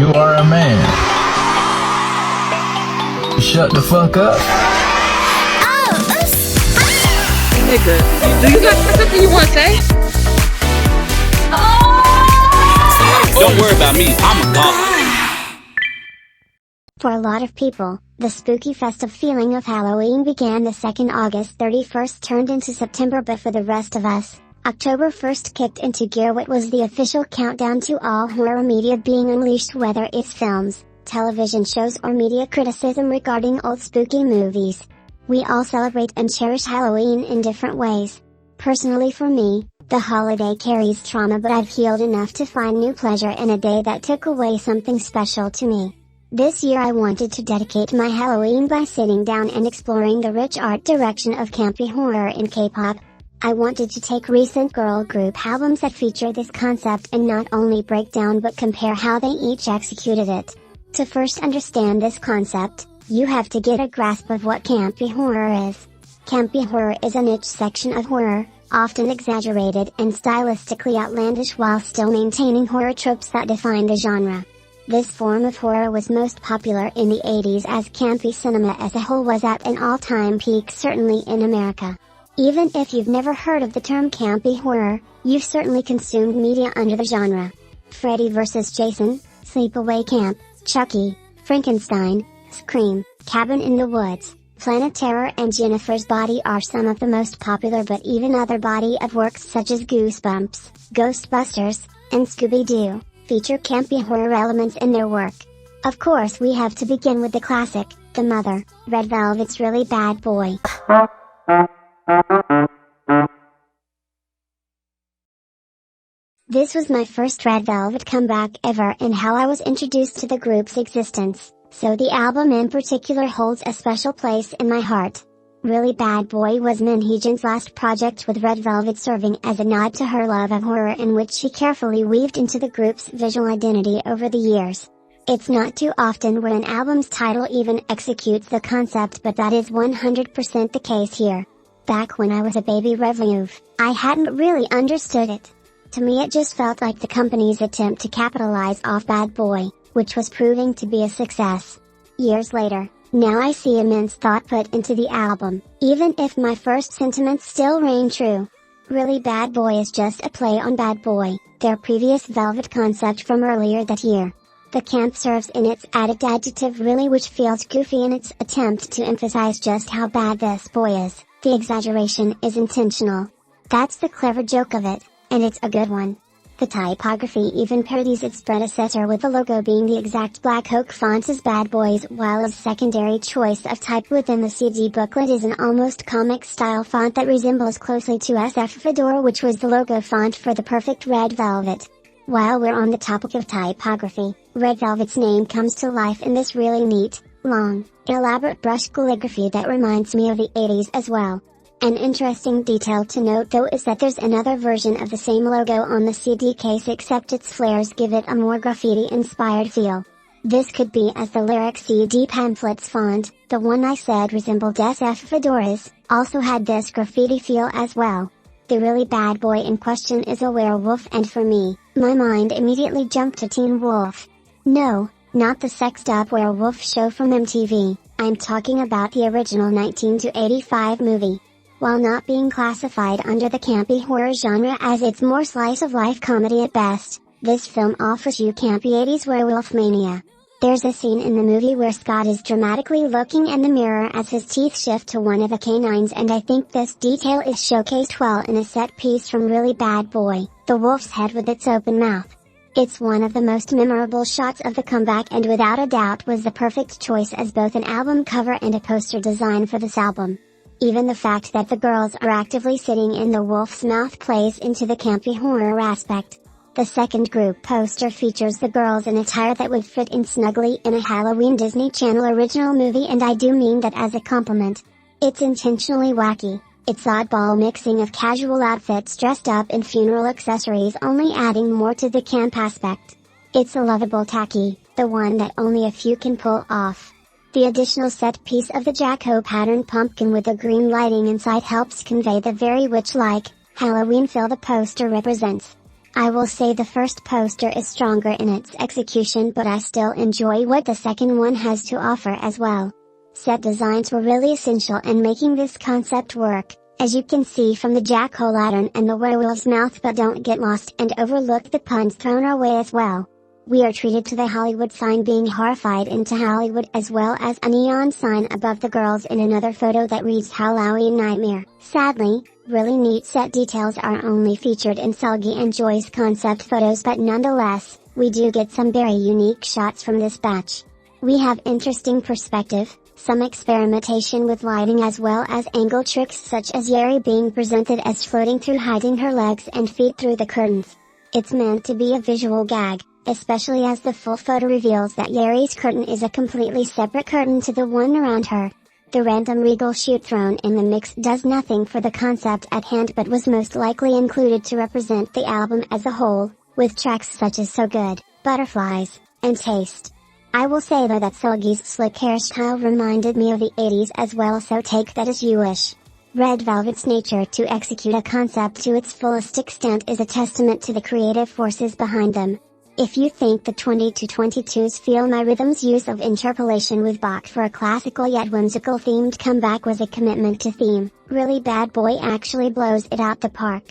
You are a man. Shut the fuck up. Nigga, do you got something you want to say? Don't worry about me, I'm a god. For a lot of people, the spooky festive feeling of Halloween began the second August 31st turned into September, but for the rest of us, October 1st kicked into gear what was the official countdown to all horror media being unleashed, whether it's films, television shows or media criticism regarding old spooky movies. We all celebrate and cherish Halloween in different ways. Personally for me, the holiday carries trauma, but I've healed enough to find new pleasure in a day that took away something special to me. This year I wanted to dedicate my Halloween by sitting down and exploring the rich art direction of campy horror in K-pop. I wanted to take recent girl group albums that feature this concept and not only break down but compare how they each executed it. To first understand this concept, you have to get a grasp of what campy horror is. Campy horror is a niche section of horror, often exaggerated and stylistically outlandish while still maintaining horror tropes that define the genre. This form of horror was most popular in the 80s as campy cinema as a whole was at an all-time peak, certainly in America. Even if you've never heard of the term campy horror, you've certainly consumed media under the genre. Freddy vs. Jason, Sleepaway Camp, Chucky, Frankenstein, Scream, Cabin in the Woods, Planet Terror and Jennifer's Body are some of the most popular, but even other body of works such as Goosebumps, Ghostbusters, and Scooby-Doo feature campy horror elements in their work. Of course we have to begin with the classic, The Mother, Red Velvet's Really Bad Boy. This was my first Red Velvet comeback ever and how I was introduced to the group's existence, so the album in particular holds a special place in my heart. Really Bad Boy was Min Hee-jin's last project with Red Velvet, serving as a nod to her love of horror in which she carefully weaved into the group's visual identity over the years. It's not too often where an album's title even executes the concept, but that is 100% the case here. Back when I was a baby review, I hadn't really understood it. To me it just felt like the company's attempt to capitalize off Bad Boy, which was proving to be a success. Years later, now I see immense thought put into the album, even if my first sentiments still reign true. Really Bad Boy is just a play on Bad Boy, their previous Velvet concept from earlier that year. The camp serves in its added adjective really, which feels goofy in its attempt to emphasize just how bad this boy is. The exaggeration is intentional. That's the clever joke of it, and it's a good one. The typography even parodies its predecessor, with the logo being the exact black oak font as Bad Boys, while a secondary choice of type within the CD booklet is an almost comic-style font that resembles closely to SF Fedora, which was the logo font for the Perfect Red Velvet. While we're on the topic of typography, Red Velvet's name comes to life in this really neat, long, elaborate brush calligraphy that reminds me of the 80s as well. An interesting detail to note though is that there's another version of the same logo on the CD case, except its flares give it a more graffiti-inspired feel. This could be as the lyric CD pamphlet's font, the one I said resembled SF Fedora's, also had this graffiti feel as well. The Really Bad Boy in question is a werewolf, and for me, my mind immediately jumped to Teen Wolf. No, not the sexed up werewolf show from MTV, I'm talking about the original 1985 movie. While not being classified under the campy horror genre as it's more slice-of-life comedy at best, this film offers you campy 80s werewolf mania. There's a scene in the movie where Scott is dramatically looking in the mirror as his teeth shift to one of the canines, and I think this detail is showcased well in a set piece from Really Bad Boy, the wolf's head with its open mouth. It's one of the most memorable shots of the comeback, and without a doubt was the perfect choice as both an album cover and a poster design for this album. Even the fact that the girls are actively sitting in the wolf's mouth plays into the campy horror aspect. The second group poster features the girls in attire that would fit in snugly in a Halloween Disney Channel original movie, and I do mean that as a compliment. It's intentionally wacky, its oddball mixing of casual outfits dressed up in funeral accessories only adding more to the camp aspect. It's a lovable tacky, the one that only a few can pull off. The additional set piece of the Jack-O pattern pumpkin with the green lighting inside helps convey the very witch-like Halloween feel the poster represents. I will say the first poster is stronger in its execution, but I still enjoy what the second one has to offer as well. Set designs were really essential in making this concept work, as you can see from the jack-o'-lantern and the werewolf's mouth, but don't get lost and overlook the puns thrown our way as well. We are treated to the Hollywood sign being horrified into Hollywood, as well as a neon sign above the girls in another photo that reads Halloween Nightmare. Sadly, really neat set details are only featured in Seulgi and Joy's concept photos, but nonetheless, we do get some very unique shots from this batch. We have interesting perspective, some experimentation with lighting, as well as angle tricks such as Yeri being presented as floating through, hiding her legs and feet through the curtains. It's meant to be a visual gag, especially as the full photo reveals that Yeri's curtain is a completely separate curtain to the one around her. The random regal shoot thrown in the mix does nothing for the concept at hand, but was most likely included to represent the album as a whole, with tracks such as So Good, Butterflies, and Taste. I will say though that Seulgi's slick hairstyle reminded me of the 80s as well, so take that as you wish. Red Velvet's nature to execute a concept to its fullest extent is a testament to the creative forces behind them. If you think the 20-22's Feel My Rhythm's use of interpolation with Bach for a classical yet whimsical themed comeback was a commitment to theme, Really Bad Boy actually blows it out the park.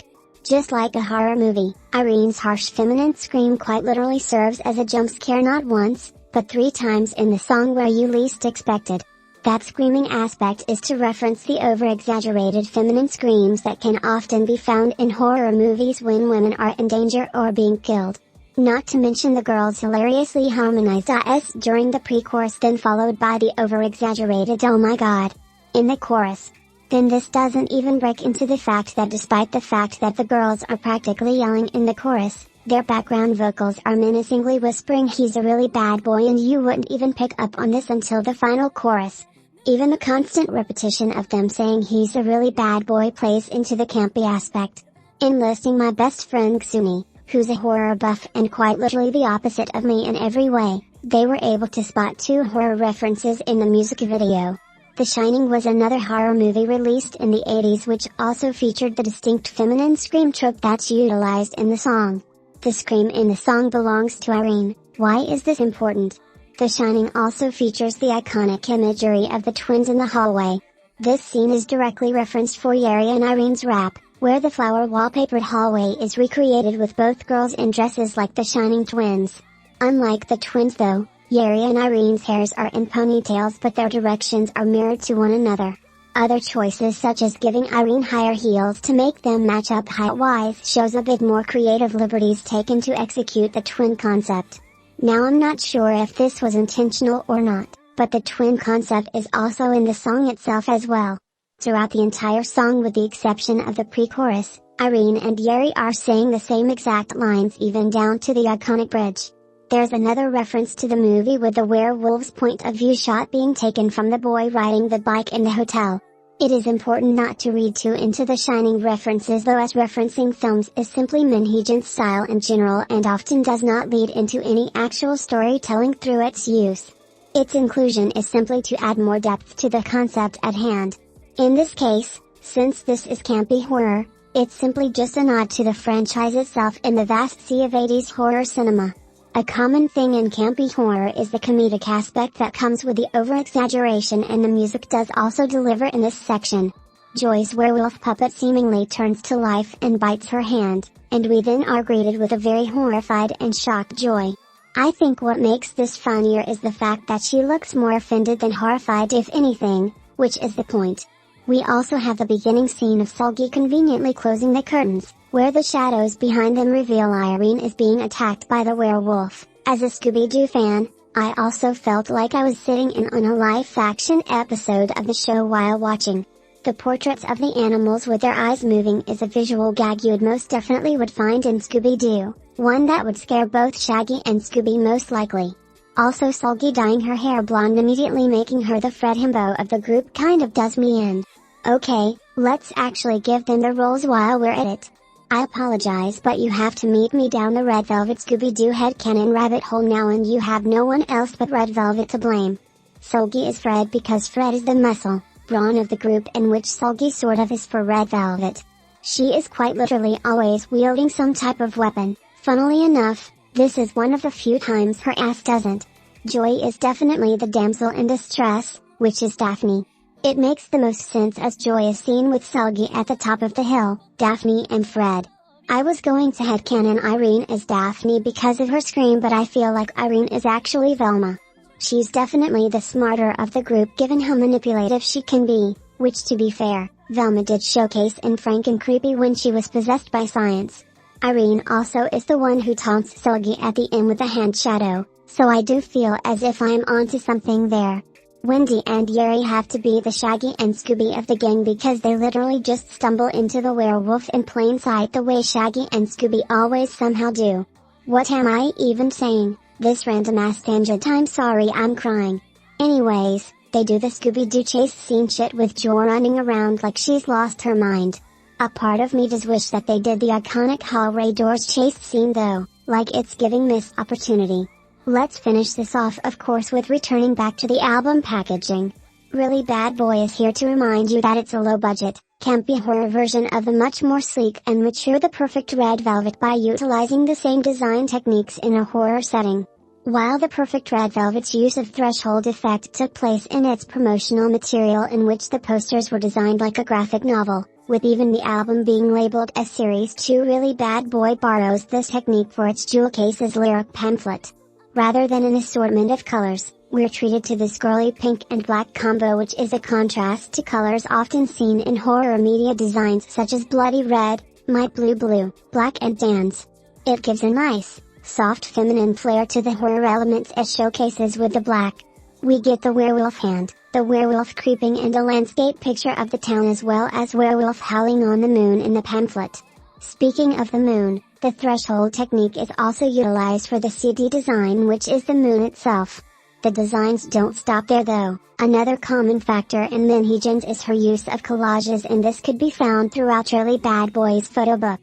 Just like a horror movie, Irene's harsh feminine scream quite literally serves as a jump scare not once, but 3 times in the song where you least expected. That screaming aspect is to reference the over-exaggerated feminine screams that can often be found in horror movies when women are in danger or being killed. Not to mention the girls' hilariously harmonized "ahs" during the pre-chorus, then followed by the over-exaggerated "oh my god" in the chorus. Then this doesn't even break into the fact that despite the fact that the girls are practically yelling in the chorus, their background vocals are menacingly whispering "he's a really bad boy," and you wouldn't even pick up on this until the final chorus. Even the constant repetition of them saying "he's a really bad boy" plays into the campy aspect. Enlisting my best friend Xuni, who's a horror buff and quite literally the opposite of me in every way, they were able to spot 2 horror references in the music video. The Shining was another horror movie released in the 80s which also featured the distinct feminine scream trope that's utilized in the song. The scream in the song belongs to Irene. Why is this important? The Shining also features the iconic imagery of the twins in the hallway. This scene is directly referenced for Yeri and Irene's rap, where the flower wallpapered hallway is recreated with both girls in dresses like the Shining twins. Unlike the twins though, Yeri and Irene's hairs are in ponytails, but their directions are mirrored to one another. Other choices such as giving Irene higher heels to make them match up height-wise shows a bit more creative liberties taken to execute the twin concept. Now I'm not sure if this was intentional or not, but the twin concept is also in the song itself as well. Throughout the entire song with the exception of the pre-chorus, Irene and Yeri are saying the same exact lines even down to the iconic bridge. There's another reference to the movie with the werewolf's point of view shot being taken from the boy riding the bike in the hotel. It is important not to read too into the Shining references though, as referencing films is simply NINI'S style in general and often does not lead into any actual storytelling through its use. Its inclusion is simply to add more depth to the concept at hand. In this case, since this is campy horror, it's simply just a nod to the franchise itself in the vast sea of 80s horror cinema. A common thing in campy horror is the comedic aspect that comes with the over-exaggeration, and the music does also deliver in this section. Joy's werewolf puppet seemingly turns to life and bites her hand, and we then are greeted with a very horrified and shocked Joy. I think what makes this funnier is the fact that she looks more offended than horrified if anything, which is the point. We also have the beginning scene of Seulgi conveniently closing the curtains, where the shadows behind them reveal Irene is being attacked by the werewolf. As a Scooby-Doo fan, I also felt like I was sitting in on a live-action episode of the show while watching. The portraits of the animals with their eyes moving is a visual gag you most definitely would find in Scooby-Doo, one that would scare both Shaggy and Scooby most likely. Also, Seulgi dyeing her hair blonde, immediately making her the Fred Himbo of the group, kind of does me in. Okay, let's actually give them their roles while we're at it. I apologize, but you have to meet me down the Red Velvet Scooby-Doo headcanon rabbit hole now, and you have no one else but Red Velvet to blame. Seulgi is Fred because Fred is the muscle, brawn of the group, in which Seulgi sort of is for Red Velvet. She is quite literally always wielding some type of weapon, Funnily enough, this is one of the few times her ass doesn't. Joy is definitely the damsel in distress, which is Daphne. It makes the most sense as Joy is seen with Selgi at the top of the hill, Daphne and Fred. I was going to headcanon Irene as Daphne because of her scream, but I feel like Irene is actually Velma. She's definitely the smarter of the group given how manipulative she can be, which to be fair, Velma did showcase in Frank and Creepy when she was possessed by science. Irene also is the one who taunts Selgi at the end with a hand shadow, so I do feel as if I'm onto something there. Wendy and Yuri have to be the Shaggy and Scooby of the gang because they literally just stumble into the werewolf in plain sight the way Shaggy and Scooby always somehow do. What am I even saying? This random ass tangent time, sorry I'm crying. Anyways, they do the Scooby-Doo chase scene shit with Joy running around like she's lost her mind. A part of me does wish that they did the iconic hallway doors chase scene though, like it's giving missed opportunity. Let's finish this off of course with returning back to the album packaging. Really Bad Boy is here to remind you that it's a low-budget, campy horror version of the much more sleek and mature The Perfect Red Velvet by utilizing the same design techniques in a horror setting. While The Perfect Red Velvet's use of threshold effect took place in its promotional material in which the posters were designed like a graphic novel, with even the album being labeled as Series 2, Really Bad Boy borrows this technique for its jewel case's lyric pamphlet. Rather than an assortment of colors, we're treated to this girly pink and black combo, which is a contrast to colors often seen in horror media designs such as bloody red, might blue, black and tans. It gives a nice, soft feminine flair to the horror elements it showcases with the black. We get the werewolf hand, the werewolf creeping, and a landscape picture of the town as well as werewolf howling on the moon in the pamphlet. Speaking of the moon, the threshold technique is also utilized for the CD design, which is the moon itself. The designs don't stop there though. Another common factor in NINI'S is her use of collages, and this could be found throughout Really Bad Boy's photo book.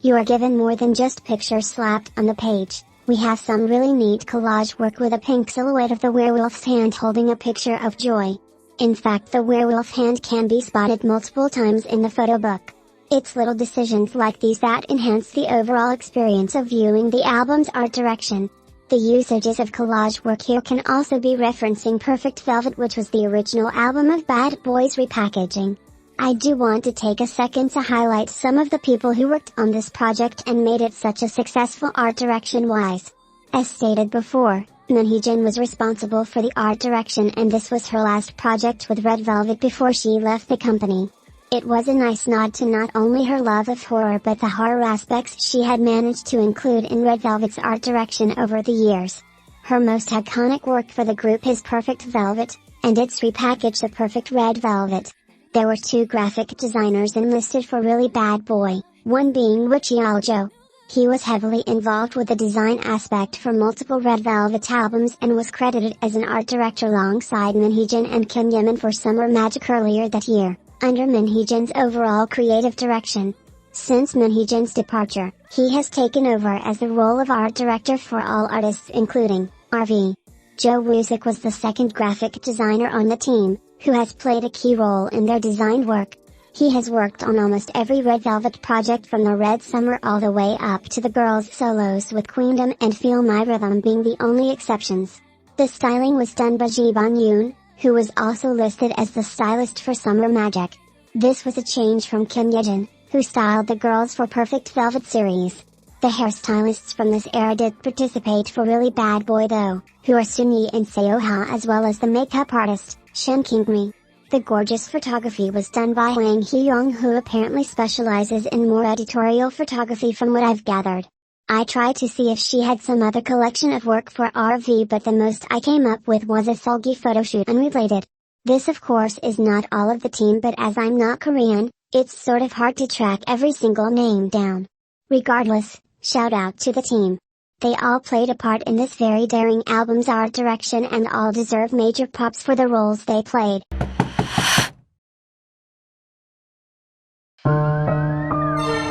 You are given more than just pictures slapped on the page. We have some really neat collage work with a pink silhouette of the werewolf's hand holding a picture of Joy. In fact, the werewolf hand can be spotted multiple times in the photo book. It's little decisions like these that enhance the overall experience of viewing the album's art direction. The usages of collage work here can also be referencing Perfect Velvet, which was the original album of Bad Boys repackaging. I do want to take a second to highlight some of the people who worked on this project and made it such a successful art direction-wise. As stated before, NINI'S was responsible for the art direction, and this was her last project with Red Velvet before she left the company. It was a nice nod to not only her love of horror but the horror aspects she had managed to include in Red Velvet's art direction over the years. Her most iconic work for the group is Perfect Velvet, and its repackaged The Perfect Red Velvet. There were two graphic designers enlisted for Really Bad Boy, one being Richie Aljo. He was heavily involved with the design aspect for multiple Red Velvet albums and was credited as an art director alongside NINI'S and Kim Yemin for Summer Magic earlier that year, under NINI'S overall creative direction. Since NINI'S departure, he has taken over as the role of art director for all artists including RV. Joe Wuzik was the second graphic designer on the team, who has played a key role in their design work. He has worked on almost every Red Velvet project from the Red Summer all the way up to the girls' solos, with Queendom and Feel My Rhythm being the only exceptions. The styling was done by Ji Bon Yoon, who was also listed as the stylist for Summer Magic. This was a change from Kim Yejin, who styled the girls for Perfect Velvet series. The hairstylists from this era did participate for Really Bad Boy though, who are Sunyi and Seoha, as well as the makeup artist, Shen Kingmi. The gorgeous photography was done by Hwang Hee-young, who apparently specializes in more editorial photography from what I've gathered. I tried to see if she had some other collection of work for RV, but the most I came up with was a Seulgi photoshoot unrelated. This of course is not all of the team, but as I'm not Korean, it's sort of hard to track every single name down. Regardless, shout out to the team. They all played a part in this very daring album's art direction and all deserve major props for the roles they played.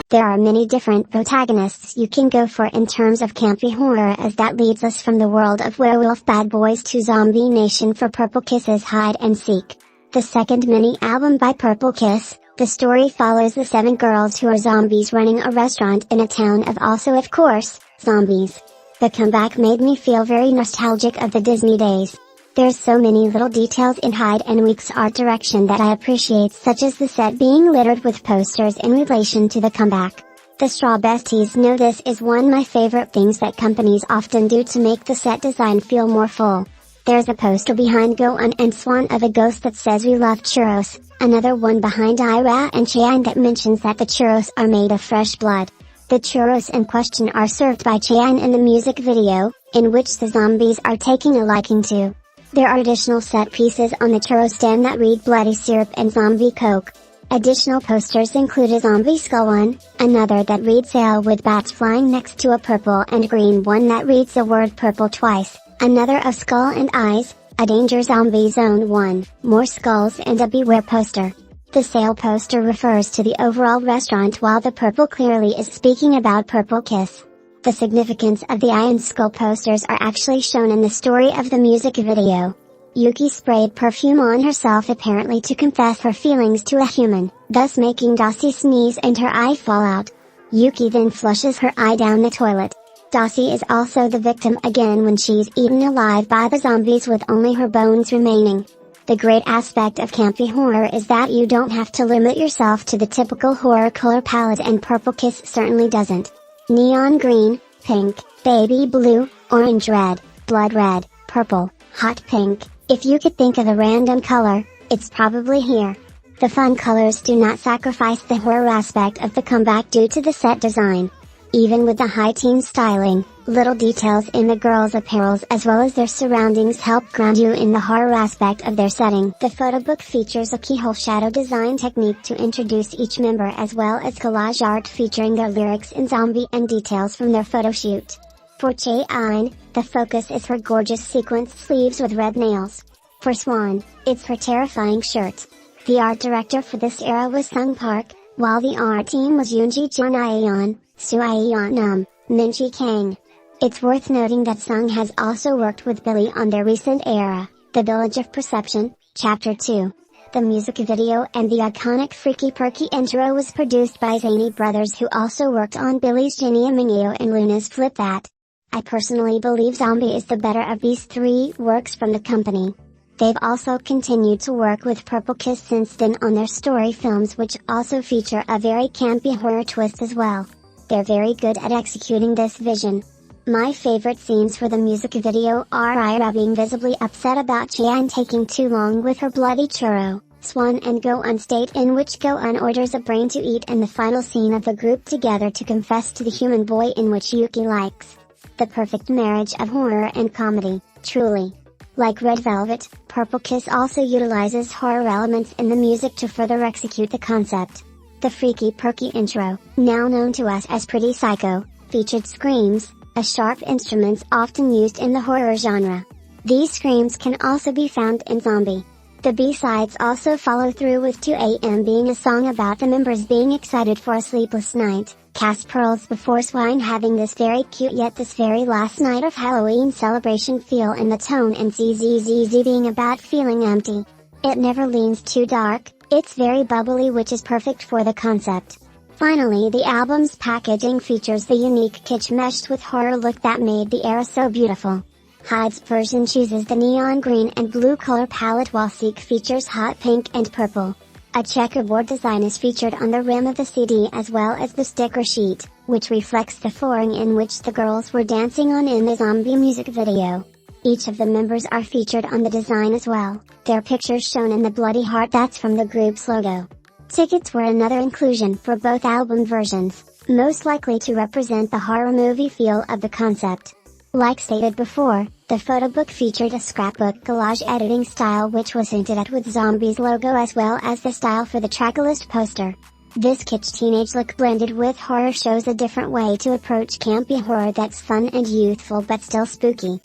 There are many different protagonists you can go for in terms of campy horror, as that leads us from the world of werewolf bad boys to Zombie Nation for Purple Kiss's Hide and Seek. The second mini-album by Purple Kiss, the story follows the 7 girls who are zombies running a restaurant in a town of also of course, Zombies. The comeback made me feel very nostalgic of the Disney days. There's so many little details in Hyde and Week's art direction that I appreciate, such as the set being littered with posters in relation to the comeback. The strawbesties know this is one of my favorite things that companies often do to make the set design feel more full. There's a poster behind Go-un and Swan of a ghost that says we love churros, another one behind Ira and Chae-yeon that mentions that the churros are made of fresh blood. The churros in question are served by Chae-yeon in the music video, in which the zombies are taking a liking to. There are additional set pieces on the churro stand that read Bloody Syrup and Zombie Coke. Additional posters include a zombie skull one, another that reads Sail with bats flying next to a purple and green one that reads the word purple twice, another of Skull and Eyes, a Danger Zombie Zone one, more skulls and a Beware poster. The Sail poster refers to the overall restaurant while the purple clearly is speaking about Purple Kiss. The significance of the eye and skull posters are actually shown in the story of the music video. Yuki sprayed perfume on herself apparently to confess her feelings to a human, thus making Dossie sneeze and her eye fall out. Yuki then flushes her eye down the toilet. Dossie is also the victim again when she's eaten alive by the zombies with only her bones remaining. The great aspect of campy horror is that you don't have to limit yourself to the typical horror color palette, and Purple Kiss certainly doesn't. Neon green, pink, baby blue, orange red, blood red, purple, hot pink. If you could think of a random color, it's probably here. The fun colors do not sacrifice the horror aspect of the comeback due to the set design. Even with the high teen styling, little details in the girls' apparels as well as their surroundings help ground you in the horror aspect of their setting. The photo book features a keyhole shadow design technique to introduce each member as well as collage art featuring their lyrics in zombie and details from their photo shoot. For Chae-yeon, the focus is her gorgeous sequence sleeves with red nails. For Swan, it's her terrifying shirt. The art director for this era was Sung Park, while the art team was Yoonji Jeon, Chae-yeon, Minchi Kang. It's worth noting that Sung has also worked with Billy on their recent era, The Village of Perception, Chapter 2. The music video and the iconic Freaky Purki intro was produced by Zany Brothers, who also worked on Billy's Genia Mingyo and Luna's Flip That. I personally believe Zombie is the better of these three works from the company. They've also continued to work with Purple Kiss since then on their story films, which also feature a very campy horror twist as well. They're very good at executing this vision. My favorite scenes for the music video are Ira being visibly upset about Chae-yeon taking too long with her bloody churro, Swan and Go-un state in which Go-un orders a brain to eat, and the final scene of the group together to confess to the human boy in which Yuki likes. The perfect marriage of horror and comedy, truly. Like Red Velvet, Purple Kiss also utilizes horror elements in the music to further execute the concept. The Freaky Purki intro, now known to us as Pretty Psycho, featured screams, a sharp instruments often used in the horror genre. These screams can also be found in Zombie. The B-sides also follow through with 2 AM being a song about the members being excited for a sleepless night, Cast Pearls Before Swine having this very cute yet this very last night of Halloween celebration feel in the tone, and ZZZZ being about feeling empty. It never leans too dark, it's very bubbly, which is perfect for the concept. Finally, the album's packaging features the unique kitsch meshed with horror look that made the era so beautiful. Hyde's version chooses the neon green and blue color palette, while Seek features hot pink and purple. A checkerboard design is featured on the rim of the CD as well as the sticker sheet, which reflects the flooring in which the girls were dancing on in the Zombie music video. Each of the members are featured on the design as well, their pictures shown in the bloody heart that's from the group's logo. Tickets were another inclusion for both album versions, most likely to represent the horror movie feel of the concept. Like stated before, the photo book featured a scrapbook collage editing style which was hinted at with Zombie's logo as well as the style for the tracklist poster. This kitsch teenage look blended with horror shows a different way to approach campy horror that's fun and youthful but still spooky.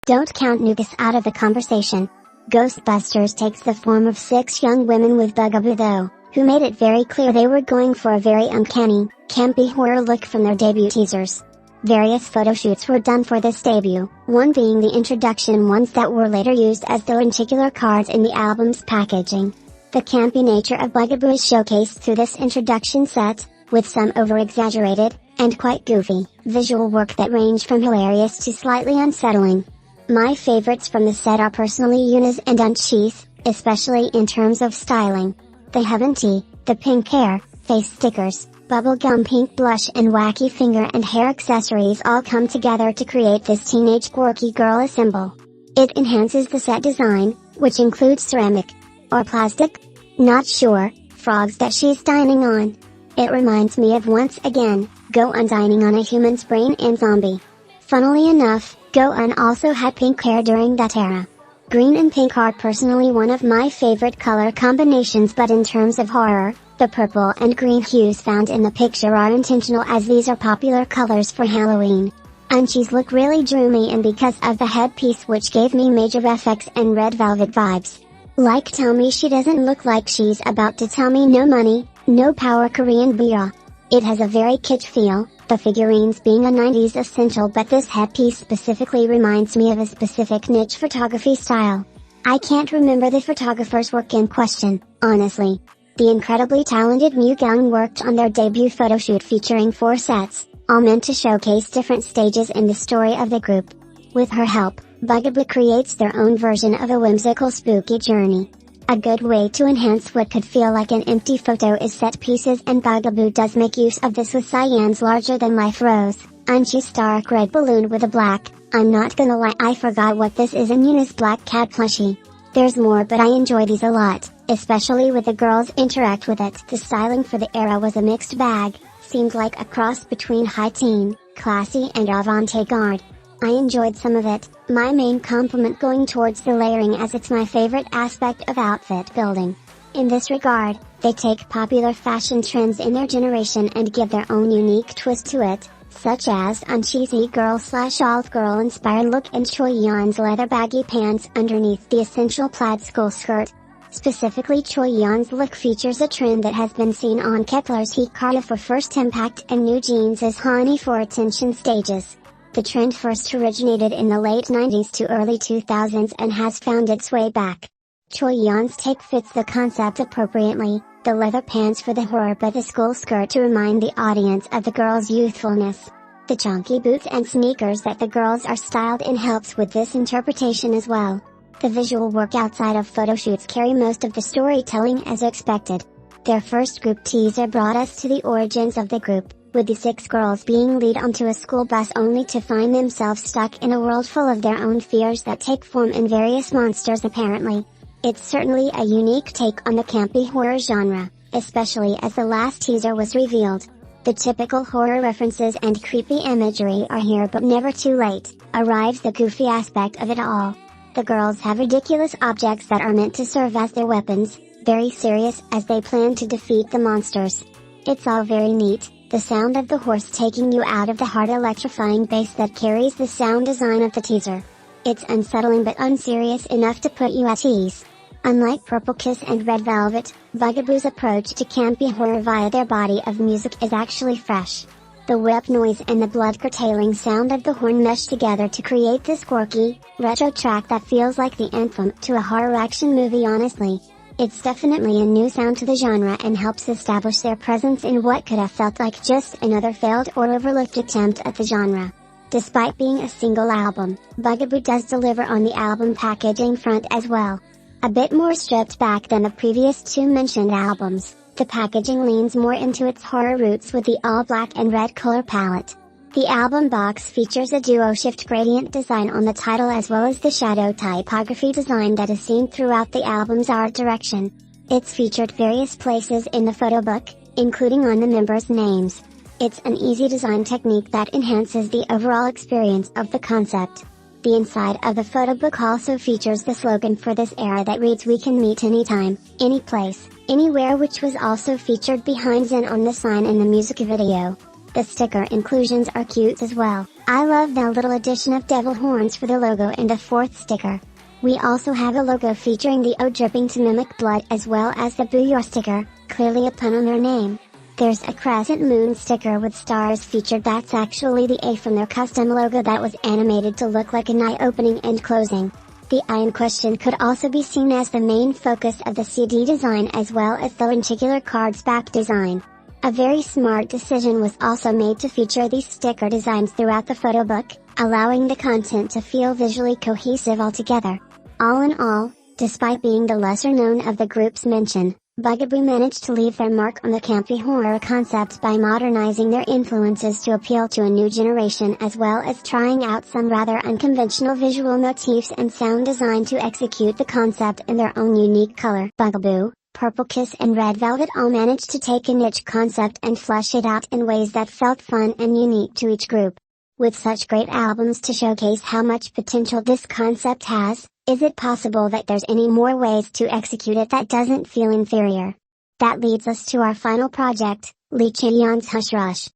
Don't count Nugus out of the conversation. Ghostbusters takes the form of 6 young women with Bugaboo though, who made it very clear they were going for a very uncanny, campy horror look from their debut teasers. Various photo shoots were done for this debut, one being the introduction ones that were later used as the lenticular cards in the album's packaging. The campy nature of Bugaboo is showcased through this introduction set, with some over-exaggerated, and quite goofy, visual work that range from hilarious to slightly unsettling. My favorites from the set are personally Yuna's and Unchi's, especially in terms of styling. The heaven tea, the pink hair, face stickers, bubblegum pink blush and wacky finger and hair accessories all come together to create this teenage quirky girl assemble. It enhances the set design, which includes ceramic, or plastic? Not sure, frogs that she's dining on. It reminds me of once again, Go-un dining on a human's brain in Zombie. Funnily enough, Go-un also had pink hair during that era. Green and pink are personally one of my favorite color combinations, but in terms of horror, the purple and green hues found in the picture are intentional as these are popular colors for Halloween. Unchi's look really drew me in because of the headpiece, which gave me Major FX and Red Velvet vibes. Like, tell me she doesn't look like she's about to tell me no money, no power Korean booyah. It has a very kitsch feel, the figurines being a 90s essential, but this headpiece specifically reminds me of a specific niche photography style. I can't remember the photographer's work in question, honestly. The incredibly talented Mugang worked on their debut photoshoot featuring 4 sets, all meant to showcase different stages in the story of the group. With her help, Bugaboo creates their own version of a whimsical spooky journey. A good way to enhance what could feel like an empty photo is set pieces, and Bugaboo does make use of this with Chae-yeon's larger-than-life rose, Unchi's dark red balloon with a black, I'm not gonna lie I forgot what this is, and NINI'S black cat plushie. There's more, but I enjoy these a lot, especially with the girls interact with it. The styling for the era was a mixed bag, seemed like a cross between high teen, classy and avant-garde. I enjoyed some of it, my main compliment going towards the layering, as it's my favorite aspect of outfit building. In this regard, they take popular fashion trends in their generation and give their own unique twist to it, such as Unchi's e-girl/alt girl inspired look and Chae-yeon's leather baggy pants underneath the essential plaid school skirt. Specifically, Chae-yeon's look features a trend that has been seen on Kepler's Hikari for First Impact and New Jeans' Honey for Attention stages. The trend first originated in the late 90s to early 2000s and has found its way back. Chae-yeon's take fits the concept appropriately, the leather pants for the horror but the school skirt to remind the audience of the girls' youthfulness. The chunky boots and sneakers that the girls are styled in helps with this interpretation as well. The visual work outside of photoshoots carry most of the storytelling as expected. Their first group teaser brought us to the origins of the group, with the 6 girls being led onto a school bus only to find themselves stuck in a world full of their own fears that take form in various monsters apparently. It's certainly a unique take on the campy horror genre, especially as the last teaser was revealed. The typical horror references and creepy imagery are here, but never too late, arrives the goofy aspect of it all. The girls have ridiculous objects that are meant to serve as their weapons, very serious as they plan to defeat the monsters. It's all very neat. The sound of the horse taking you out of the heart, electrifying bass that carries the sound design of the teaser. It's unsettling but unserious enough to put you at ease. Unlike Purple Kiss and Red Velvet, Bugaboo's approach to campy horror via their body of music is actually fresh. The whip noise and the blood-curtailing sound of the horn mesh together to create this quirky, retro track that feels like the anthem to a horror action movie. Honestly, it's definitely a new sound to the genre and helps establish their presence in what could have felt like just another failed or overlooked attempt at the genre. Despite being a single album, Bugaboo does deliver on the album packaging front as well. A bit more stripped back than the previous 2 mentioned albums, the packaging leans more into its horror roots with the all-black and red color palette. The album box features a duo shift gradient design on the title as well as the shadow typography design that is seen throughout the album's art direction. It's featured various places in the photo book, including on the members' names. It's an easy design technique that enhances the overall experience of the concept. The inside of the photo book also features the slogan for this era that reads "We can meet anytime, any place, anywhere," which was also featured behind Zen on the sign in the music video. The sticker inclusions are cute as well. I love the little addition of devil horns for the logo and a 4th sticker. We also have a logo featuring the O dripping to mimic blood as well as the Booyah sticker, clearly a pun on their name. There's a crescent moon sticker with stars featured that's actually the A from their custom logo that was animated to look like an eye opening and closing. The eye in question could also be seen as the main focus of the CD design as well as the lenticular card's back design. A very smart decision was also made to feature these sticker designs throughout the photo book, allowing the content to feel visually cohesive altogether. All in all, despite being the lesser known of the groups mentioned, Bugaboo managed to leave their mark on the campy horror concept by modernizing their influences to appeal to a new generation as well as trying out some rather unconventional visual motifs and sound design to execute the concept in their own unique color. Bugaboo, Purple Kiss and Red Velvet all managed to take a niche concept and flesh it out in ways that felt fun and unique to each group. With such great albums to showcase how much potential this concept has, is it possible that there's any more ways to execute it that doesn't feel inferior? That leads us to our final project, Chae-yeon's Hush Rush.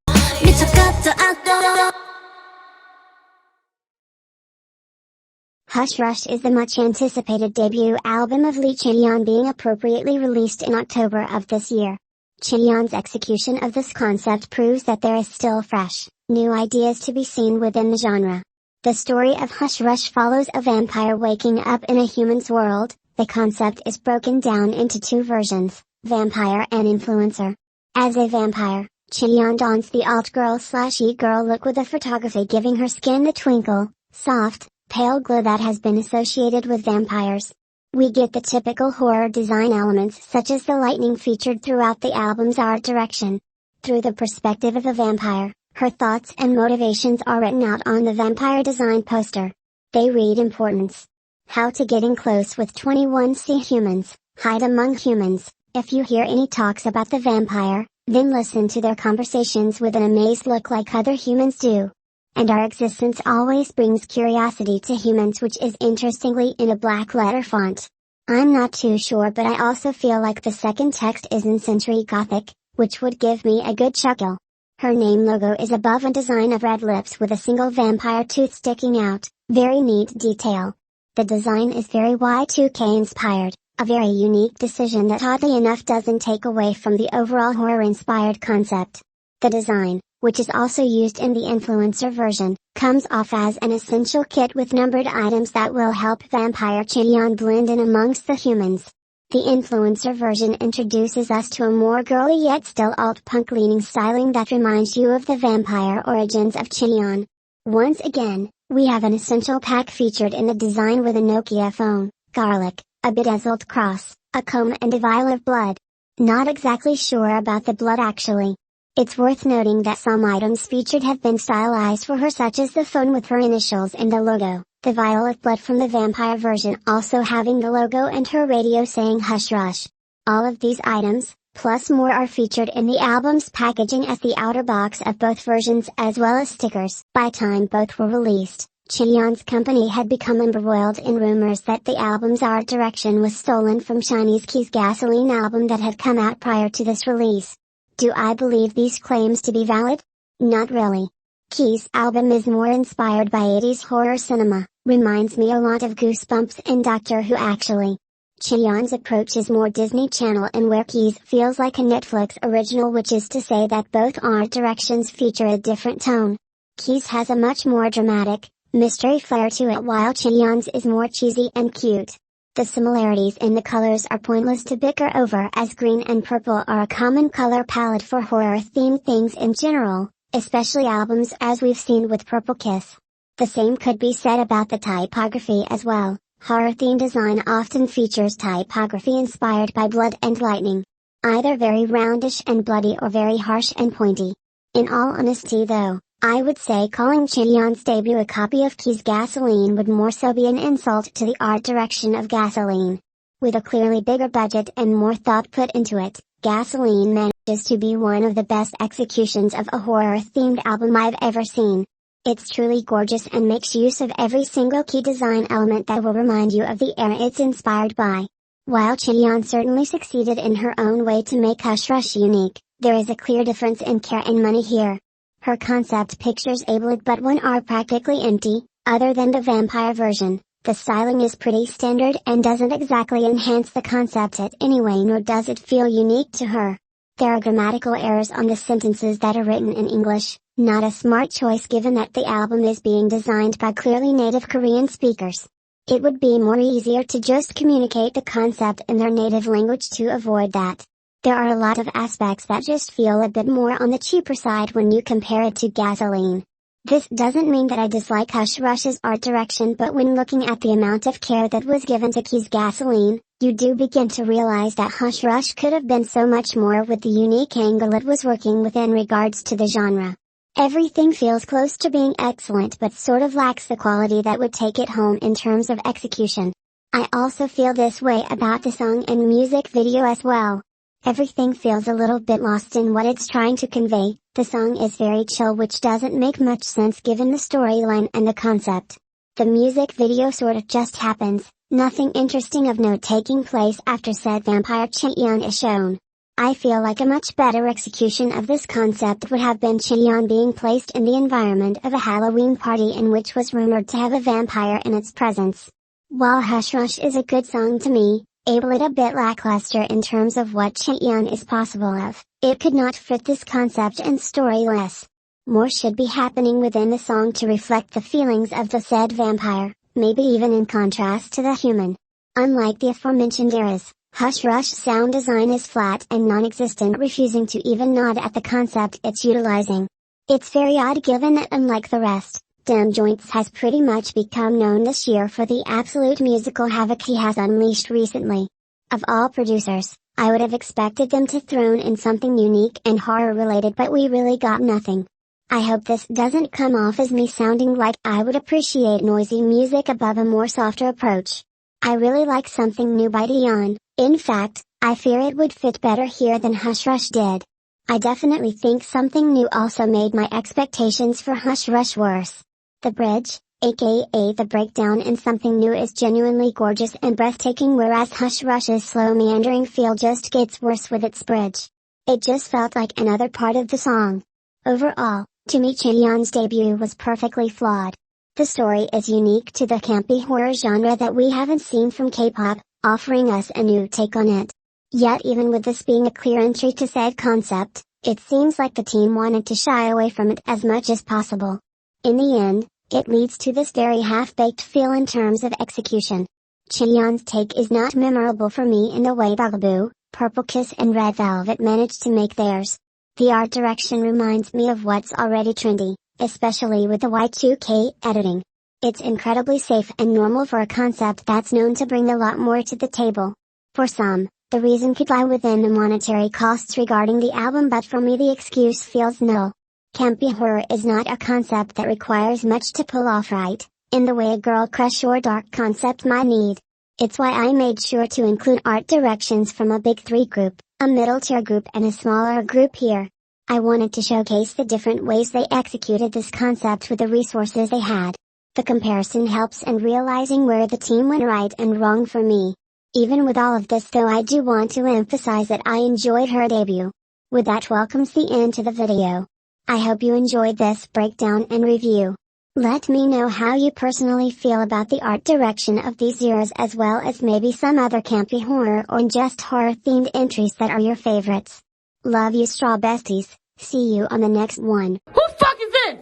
Hush Rush is the much anticipated debut album of Chae-yeon being appropriately released in October of this year. Chae-yeon's execution of this concept proves that there is still fresh, new ideas to be seen within the genre. The story of Hush Rush follows a vampire waking up in a human's world. The concept is broken down into two versions, vampire and influencer. As a vampire, Chae-yeon dons the alt-girl/e-girl look with the photography giving her skin the twinkle, soft, pale glow that has been associated with vampires. We get the typical horror design elements such as the lightning featured throughout the album's art direction. Through the perspective of a vampire, her thoughts and motivations are written out on the vampire design poster. They read importance. How to get in close with 21C humans, hide among humans. If you hear any talks about the vampire, then listen to their conversations with an amazed look like other humans do. And our existence always brings curiosity to humans, which is interestingly in a black letter font. I'm not too sure, but I also feel like the second text is in Century Gothic, which would give me a good chuckle. Her name logo is above a design of red lips with a single vampire tooth sticking out, very neat detail. The design is very Y2K inspired, a very unique decision that oddly enough doesn't take away from the overall horror inspired concept. The design, which is also used in the influencer version, comes off as an essential kit with numbered items that will help vampire Chae-yeon blend in amongst the humans. The influencer version introduces us to a more girly yet still alt-punk leaning styling that reminds you of the vampire origins of Chae-yeon. Once again, we have an essential pack featured in the design with a Nokia phone, garlic, a bedazzled cross, a comb and a vial of blood. Not exactly sure about the blood actually. It's worth noting that some items featured have been stylized for her, such as the phone with her initials and the logo, the vial of blood from the vampire version also having the logo and her radio saying Hush Rush. All of these items, plus more, are featured in the album's packaging as the outer box of both versions as well as stickers. By time both were released, Chae-yeon's company had become embroiled in rumors that the album's art direction was stolen from Chinese Key's Gasoline album that had come out prior to this release. Do I believe these claims to be valid? Not really. Key's album is more inspired by 80s horror cinema, reminds me a lot of Goosebumps and Doctor Who actually. Chae-yeon's approach is more Disney Channel, and where Key's feels like a Netflix original, which is to say that both art directions feature a different tone. Key's has a much more dramatic, mystery flair to it, while Chae-yeon's is more cheesy and cute. The similarities in the colors are pointless to bicker over, as green and purple are a common color palette for horror-themed things in general, especially albums as we've seen with Purple Kiss. The same could be said about the typography as well. Horror-themed design often features typography inspired by blood and lightning. Either very roundish and bloody or very harsh and pointy. In all honesty though, I would say calling Chae-yeon's debut a copy of Key's Gasoline would more so be an insult to the art direction of Gasoline. With a clearly bigger budget and more thought put into it, Gasoline manages to be one of the best executions of a horror-themed album I've ever seen. It's truly gorgeous and makes use of every single key design element that will remind you of the era it's inspired by. While Chae-yeon certainly succeeded in her own way to make Hush Rush unique, there is a clear difference in care and money here. Her concept pictures a blood but one are practically empty, other than the vampire version. The styling is pretty standard and doesn't exactly enhance the concept in any way, nor does it feel unique to her. There are grammatical errors on the sentences that are written in English, not a smart choice given that the album is being designed by clearly native Korean speakers. It would be more easier to just communicate the concept in their native language to avoid that. There are a lot of aspects that just feel a bit more on the cheaper side when you compare it to Gasoline. This doesn't mean that I dislike Hush Rush's art direction, but when looking at the amount of care that was given to Key's Gasoline, you do begin to realize that Hush Rush could have been so much more with the unique angle it was working with in regards to the genre. Everything feels close to being excellent but sort of lacks the quality that would take it home in terms of execution. I also feel this way about the song and music video as well. Everything feels a little bit lost in what it's trying to convey. The song is very chill, which doesn't make much sense given the storyline and the concept. The music video sort of just happens, nothing interesting of note taking place after said vampire Chae-yeon is shown. I feel like a much better execution of this concept would have been Chae-yeon being placed in the environment of a Halloween party in which was rumored to have a vampire in its presence. While Hush Rush is a good song to me, it a bit lackluster in terms of what Chae-yeon is possible of. It could not fit this concept and story less. More should be happening within the song to reflect the feelings of the said vampire, maybe even in contrast to the human. Unlike the aforementioned eras, Hush Rush sound design is flat and non-existent, refusing to even nod at the concept it's utilizing. It's very odd given that unlike the rest, Damn Joints has pretty much become known this year for the absolute musical havoc he has unleashed recently. Of all producers, I would have expected them to thrown in something unique and horror related, but we really got nothing. I hope this doesn't come off as me sounding like I would appreciate noisy music above a more softer approach. I really like something new by Chae-yeon. In fact, I fear it would fit better here than Hush Rush did. I definitely think something new also made my expectations for Hush Rush worse. The bridge, aka the breakdown in Something New, is genuinely gorgeous and breathtaking, whereas Hush Rush's slow meandering feel just gets worse with its bridge. It just felt like another part of the song. Overall, to me Chae-yeon's debut was perfectly flawed. The story is unique to the campy horror genre that we haven't seen from K-pop, offering us a new take on it. Yet even with this being a clear entry to said concept, it seems like the team wanted to shy away from it as much as possible. In the end, it leads to this very half-baked feel in terms of execution. Chae-yeon's take is not memorable for me in the way Bugaboo, Purple Kiss and Red Velvet managed to make theirs. The art direction reminds me of what's already trendy, especially with the Y2K editing. It's incredibly safe and normal for a concept that's known to bring a lot more to the table. For some, the reason could lie within the monetary costs regarding the album, but for me the excuse feels null. Campy horror is not a concept that requires much to pull off right, in the way a girl crush or dark concept might need. It's why I made sure to include art directions from a big three group, a middle tier group and a smaller group here. I wanted to showcase the different ways they executed this concept with the resources they had. The comparison helps in realizing where the team went right and wrong for me. Even with all of this though, I do want to emphasize that I enjoyed her debut. With that welcomes the end to the video. I hope you enjoyed this breakdown and review. Let me know how you personally feel about the art direction of these eras, as well as maybe some other campy horror or just horror themed entries that are your favorites. Love you, strawbesties. See you on the next one. Who fuck is this?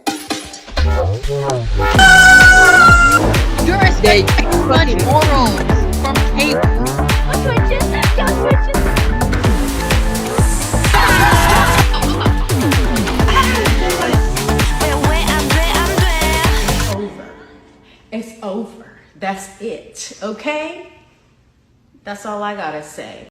You're a funny morals from cable. It's over. That's it. Okay? That's all I gotta say.